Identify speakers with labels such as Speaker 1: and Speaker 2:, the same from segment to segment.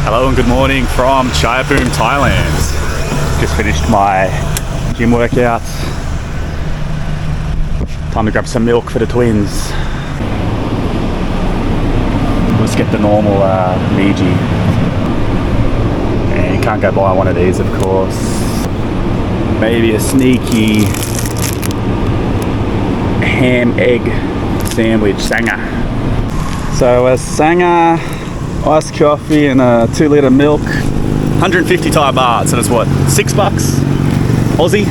Speaker 1: Hello and good morning from Chaiyapoom, Thailand. Just finished my gym workouts. Time to grab some milk for the twins. Let's get the normal Meiji. And can't go buy one of these, of course. Maybe a sneaky ham egg sandwich, Sanga. So a Sanga, iced coffee and a 2 litre milk, 150 Thai baht, so that's what, $6 Aussie?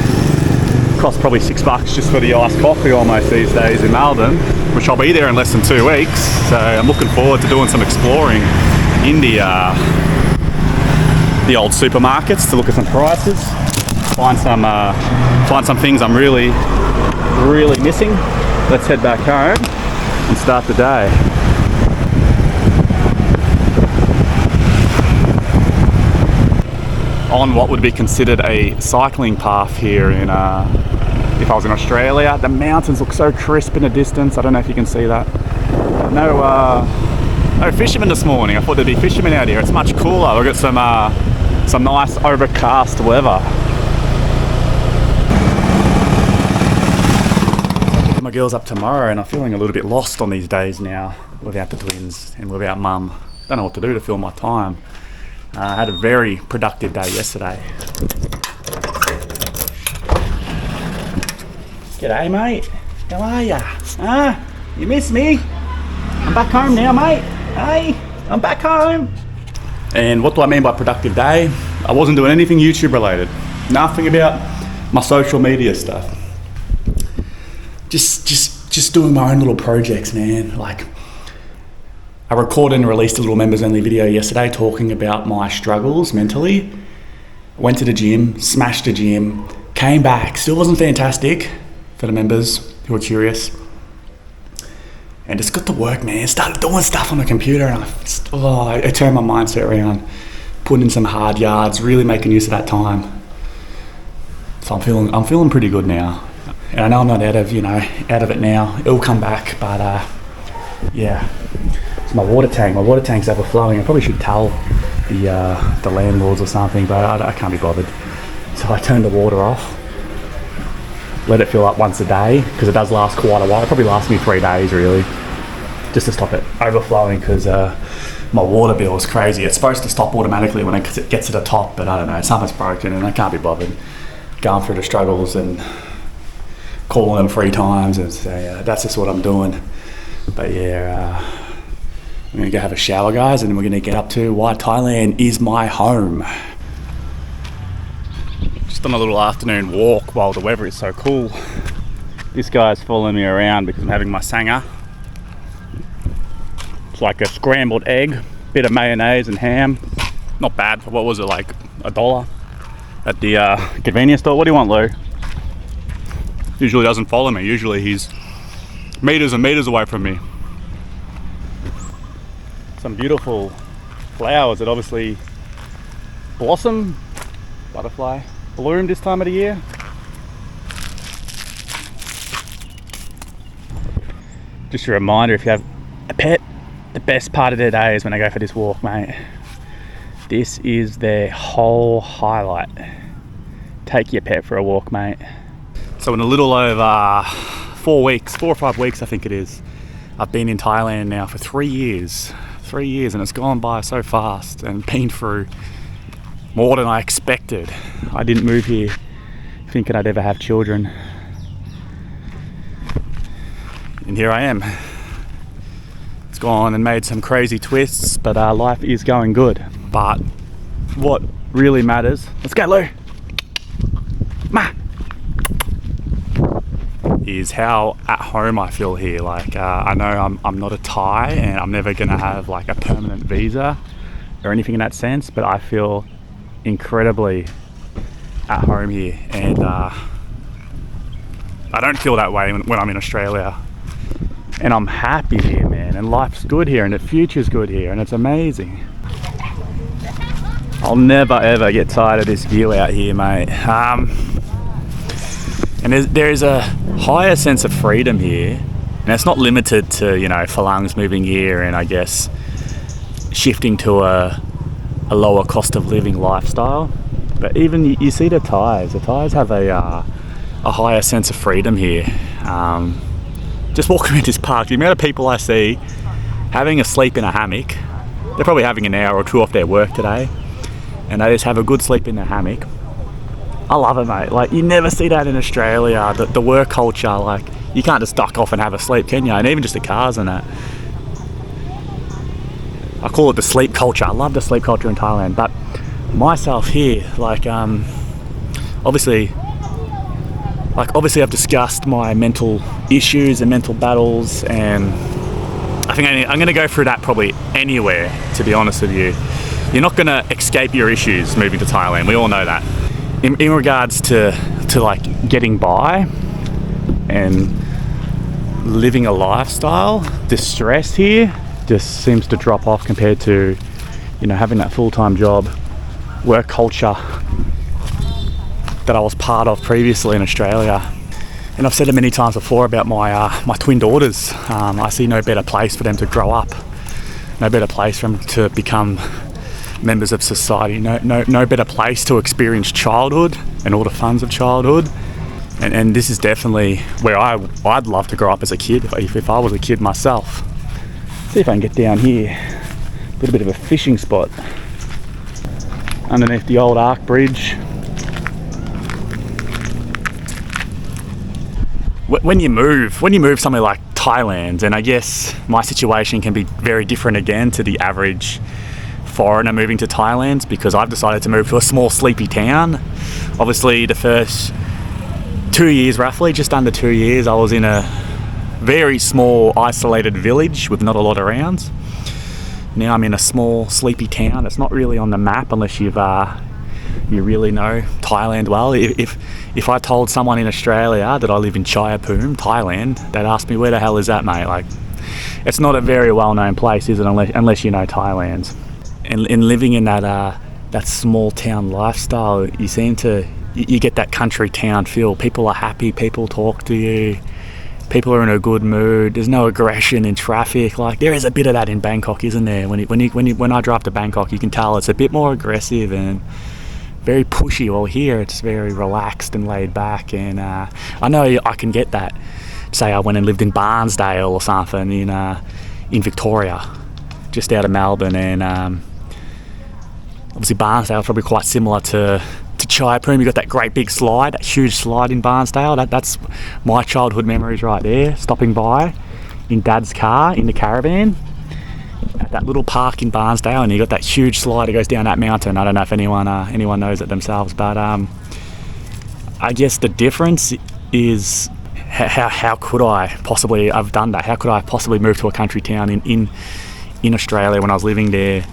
Speaker 1: Costs probably $6 just for the iced coffee almost these days in Melbourne, which I'll be there in less than 2 weeks, so I'm looking forward to doing some exploring in the old supermarkets to look at some prices, find some things I'm really missing. Let's head back home and start the day. On what would be considered a cycling path here in if I was in Australia. The mountains look so crisp in the distance. I don't know if you can see that. No fishermen this morning. I thought there'd be fishermen out here. It's much cooler. We've got some nice overcast weather. My girls up tomorrow and I'm feeling a little bit lost on these days now without the twins and without mum. Don't know what to do to fill my time. I had a very productive day yesterday. G'day mate, how are ya? You miss me? I'm back home now mate. Hey, I'm back home. And what do I mean by productive day? I wasn't doing anything YouTube related. Nothing about my social media stuff. Just doing my own little projects, man. Like, I recorded and released a little members only video yesterday talking about my struggles mentally. Went to the gym, smashed the gym, came back, still wasn't fantastic for the members who are curious. And just got to work, man. Started doing stuff on the computer and I turned my mindset around, putting in some hard yards, really making use of that time. So I'm feeling pretty good now. And I know I'm not out of it now. It'll come back, but yeah. It's my water tank's overflowing. I probably should tell the landlords or something, but I can't be bothered. So I turned the water off, let it fill up once a day, because it does last quite a while. It probably lasts me 3 days really, just to stop it overflowing, because my water bill is crazy. It's supposed to stop automatically when it gets to the top, but I don't know, something's broken and I can't be bothered going through the struggles and calling them 3 times, and so yeah, that's just what I'm doing. But yeah, I'm gonna go have a shower, guys, and then we're gonna get up to why Thailand is my home. Just on a little afternoon walk while the weather is so cool. This guy's following me around because I'm having my Sanga. It's like a scrambled egg, bit of mayonnaise and ham. Not bad for, what was it, like $1 at the convenience store. What do you want, Lou? Usually doesn't follow me. Usually he's meters and meters away from me. Some beautiful flowers that obviously blossom, butterfly, bloom this time of the year. Just a reminder, if you have a pet, the best part of their day is when they go for this walk, mate. This is their whole highlight. Take your pet for a walk, mate. So in a little over 4 or 5 weeks, I think it is, I've been in Thailand now for 3 years. 3 years, and it's gone by so fast and been through more than I expected. I didn't move here thinking I'd ever have children. And here I am. It's gone and made some crazy twists, but life is going good. But what really matters, let's go Lou, Ma, is how at home I feel here. Like I know I'm not a Thai and I'm never gonna have like a permanent visa or anything in that sense, but I feel incredibly at home here, and I don't feel that way when I'm in Australia. And I'm happy here, man, and life's good here and the future's good here and it's amazing. I'll never ever get tired of this view out here, mate. And there's a higher sense of freedom here, and it's not limited to, you know, Phalangs moving here and I guess shifting to a a lower cost of living lifestyle. But even you see the Thais have a higher sense of freedom here. Just walking in this park, the amount of people I see having a sleep in a hammock, they're probably having an hour or two off their work today, and they just have a good sleep in the hammock. I love it, mate. Like, you never see that in Australia. The work culture, like, you can't just duck off and have a sleep, can you? And even just the cars and that. I call it the sleep culture. I love the sleep culture in Thailand. But myself here, like, obviously I've discussed my mental issues and mental battles, and I think I'm going to go through that probably anywhere, to be honest with you. You're not going to escape your issues moving to Thailand. We all know that. In regards to like getting by and living a lifestyle, the stress here just seems to drop off compared to, you know, having that full-time job, work culture that I was part of previously in Australia. And I've said it many times before about my twin daughters. I see no better place for them to grow up, no better place for them to become members of society, no better place to experience childhood and all the funs of childhood. And this is definitely where I'd love to grow up as a kid, if I was a kid myself. See if I can get down here. A little bit of a fishing spot underneath the old Arc Bridge. When you move somewhere like Thailand, and I guess my situation can be very different again to the average foreigner moving to Thailand, because I've decided to move to a small sleepy town. Obviously the first 2 years, roughly just under 2 years, I was in a very small isolated village with not a lot around. Now I'm in a small sleepy town. It's not really on the map unless you really know Thailand well. If I told someone in Australia that I live in Chayapum, Thailand, they'd ask me, where the hell is that, mate? Like, it's not a very well-known place, is it, unless you know Thailand. And in living in that small town lifestyle, you get that country town feel. People are happy, people talk to you, people are in a good mood, there's no aggression in traffic. Like, there is a bit of that in Bangkok, isn't there? When I drive to Bangkok, you can tell it's a bit more aggressive and very pushy. Well, here it's very relaxed and laid back, and I know I can get that. Say I went and lived in Barnsdale or something in Victoria, just out of Melbourne, and obviously Barnsdale is probably quite similar to Chayapum. You got that great big slide, that huge slide in Barnsdale. That's my childhood memories right there. Stopping by in Dad's car in the caravan at that little park in Barnsdale, and you got that huge slide that goes down that mountain. I don't know if anyone knows it themselves, but I guess the difference is how could I possibly have done that? How could I possibly move to a country town in Australia when I was living there,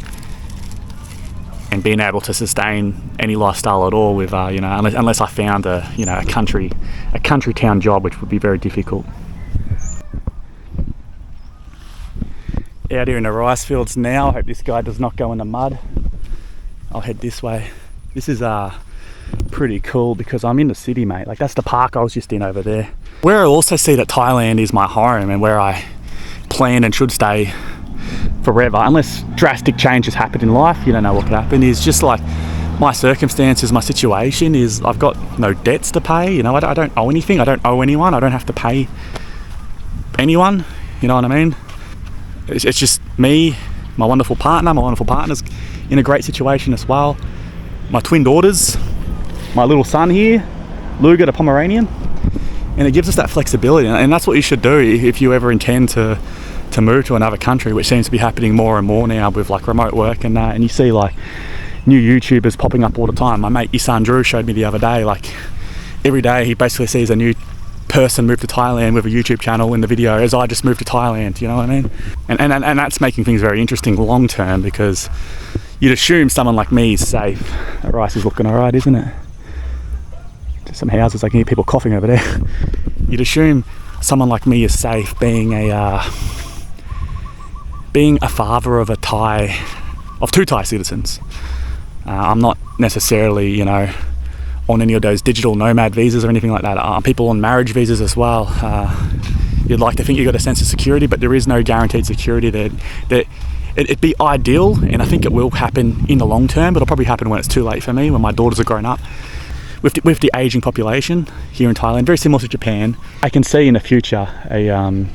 Speaker 1: and being able to sustain any lifestyle at all with unless I found a country town job, which would be very difficult. Out here in the rice fields now. I hope this guy does not go in the mud. I'll head this way. This is pretty cool because I'm in the city, mate. Like, that's the park I was just in over there. Where I also see that Thailand is my home and where I plan and should stay forever, unless drastic changes happen in life, you don't know what could happen, is just like my circumstances, my situation is I've got no debts to pay, I don't owe anything, I don't owe anyone, I don't have to pay anyone, you know what I mean? It's just me, my wonderful partner's in a great situation as well, my twin daughters, my little son here, Luga the Pomeranian, and it gives us that flexibility, and that's what you should do if you ever intend to move to another country, which seems to be happening more and more now with like remote work and that. And you see like new YouTubers popping up all the time. My mate Isaan showed me the other day, like every day he basically sees a new person move to Thailand with a YouTube channel in the video as I just moved to Thailand, you know what I mean? And that's making things very interesting long term, because you'd assume someone like me is safe. That rice is looking alright, isn't it? Just some houses, I can hear people coughing over there. You'd assume someone like me is safe being a father of two Thai citizens. I'm not necessarily, on any of those digital nomad visas or anything like that. People on marriage visas as well. You'd like to think you've got a sense of security, but there is no guaranteed security. That it'd be ideal, and I think it will happen in the long term, but it'll probably happen when it's too late for me, when my daughters are grown up. With the ageing population here in Thailand, very similar to Japan, I can see in the future a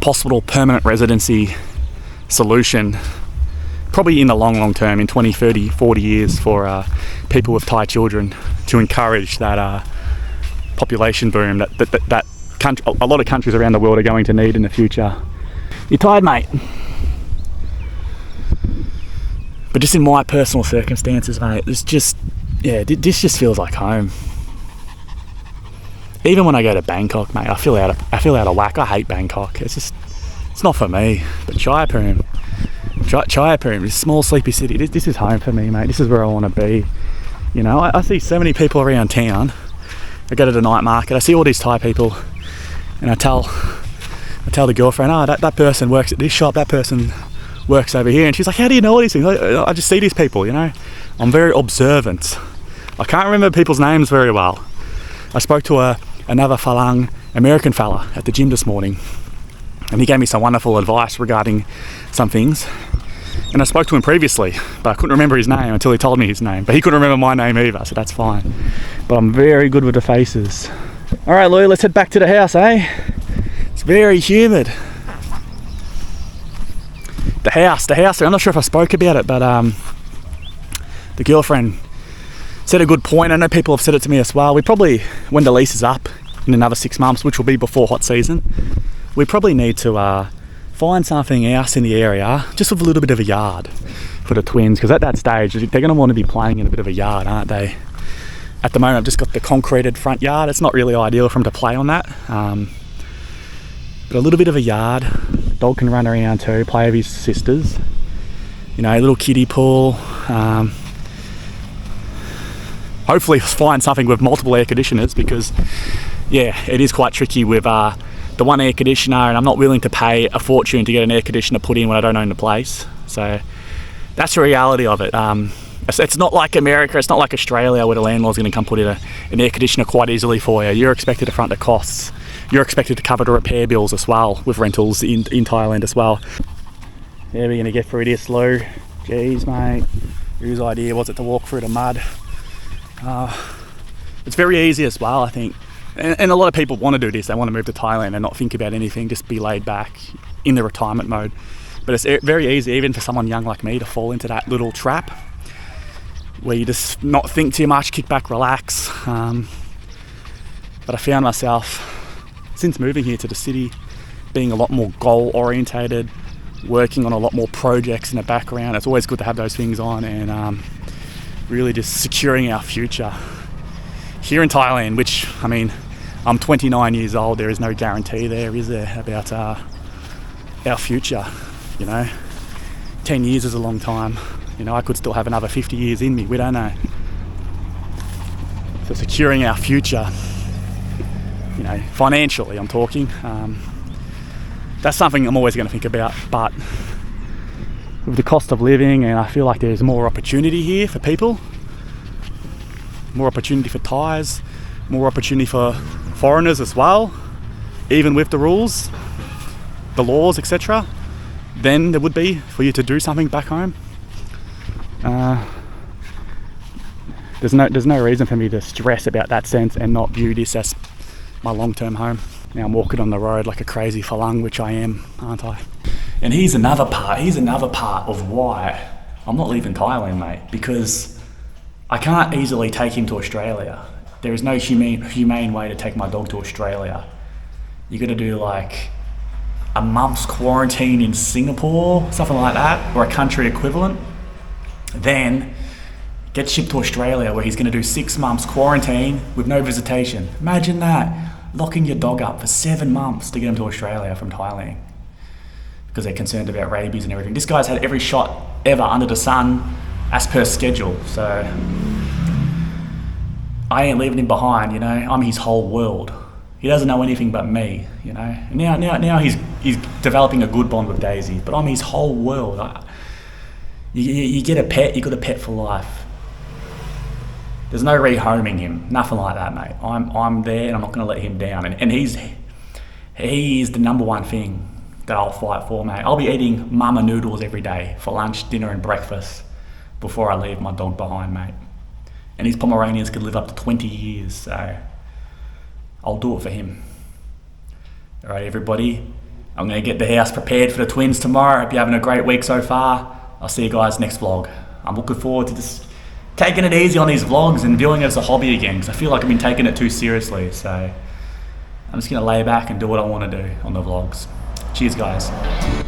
Speaker 1: possible permanent residency solution, probably in the long term, in 20, 30, 40 years, for people with Thai children, to encourage that population boom that a lot of countries around the world are going to need in the future. You tired, mate? But just in my personal circumstances, mate, this just feels like home. Even when I go to Bangkok, mate, I feel out of whack. I hate Bangkok. It's not for me. But Jaipur, this small sleepy city, this is home for me, mate. This is where I want to be. You know, I see so many people around town. I go to the night market, I see all these Thai people, and I tell the girlfriend, that person works at this shop, that person works over here, and she's like, how do you know all these things? I just see these people, you know. I'm very observant. I can't remember people's names very well. I spoke to another Falang American fella at the gym this morning, and he gave me some wonderful advice regarding some things. And I spoke to him previously, but I couldn't remember his name until he told me his name. But he couldn't remember my name either, so that's fine. But I'm very good with the faces. All right, Louie, let's head back to the house, eh? It's very humid. The house, I'm not sure if I spoke about it, but the girlfriend said a good point. I know people have said it to me as well. We probably, when the lease is up in another 6 months, which will be before hot season, we probably need to find something else in the area, just with a little bit of a yard for the twins, because at that stage they're going to want to be playing in a bit of a yard, aren't they? At the moment I've just got the concreted front yard. It's not really ideal for them to play on that, but a little bit of a yard. The dog can run around too, play with his sisters, you know, a little kiddie pool. Hopefully find something with multiple air conditioners, because yeah, it is quite tricky with the one air conditioner, and I'm not willing to pay a fortune to get an air conditioner put in when I don't own the place. So that's the reality of it. It's not like America, it's not like Australia, where the landlord's going to come put in an air conditioner quite easily for you. You're expected to front the costs. You're expected to cover the repair bills as well, with rentals in Thailand as well. Yeah, we're going to get through this, Lou. Jeez, mate. Whose idea was it to walk through the mud? It's very easy as well, I think. And a lot of people want to do this. They want to move to Thailand and not think about anything, just be laid back in the retirement mode. But it's very easy, even for someone young like me, to fall into that little trap where you just not think too much, kick back, relax. But I found myself, since moving here to the city, being a lot more goal orientated, working on a lot more projects in the background. It's always good to have those things on, and really just securing our future here in Thailand, which, I mean, I'm 29 years old. There is no guarantee there, is there, about our future, you know. 10 years is a long time. You know, I could still have another 50 years in me. We don't know. So securing our future, you know, financially, I'm talking, that's something I'm always going to think about. But with the cost of living, and I feel like there's more opportunity here for people, more opportunity for Thais, more opportunity for foreigners as well, even with the rules, the laws, etc., than there would be for you to do something back home. There's no reason for me to stress about that sense and not view this as my long-term home. Now I'm walking on the road like a crazy falang, which I am, aren't I? And here's another part of why I'm not leaving Thailand, mate, because I can't easily take him to Australia. There is no humane way to take my dog to Australia. You got to do like a month's quarantine in Singapore, something like that, or a country equivalent. Then get shipped to Australia, where he's going to do 6 months quarantine with no visitation. Imagine that, locking your dog up for 7 months to get him to Australia from Thailand, because they're concerned about rabies and everything. This guy's had every shot ever under the sun, as per schedule. So I ain't leaving him behind, you know. I'm his whole world. He doesn't know anything but me, you know. And now he's developing a good bond with Daisy, but I'm his whole world. You get a pet, you got a pet for life. There's no rehoming him, nothing like that, mate. I'm there, and I'm not going to let him down. And he is the number one thing that I'll fight for, mate. I'll be eating mama noodles every day for lunch, dinner and breakfast before I leave my dog behind, mate. And his Pomeranians could live up to 20 years, so I'll do it for him. All right, everybody. I'm going to get the house prepared for the twins tomorrow. Hope you're having a great week so far. I'll see you guys next vlog. I'm looking forward to just taking it easy on these vlogs and viewing it as a hobby again, because I feel like I've been taking it too seriously. So I'm just going to lay back and do what I want to do on the vlogs. Cheers, guys.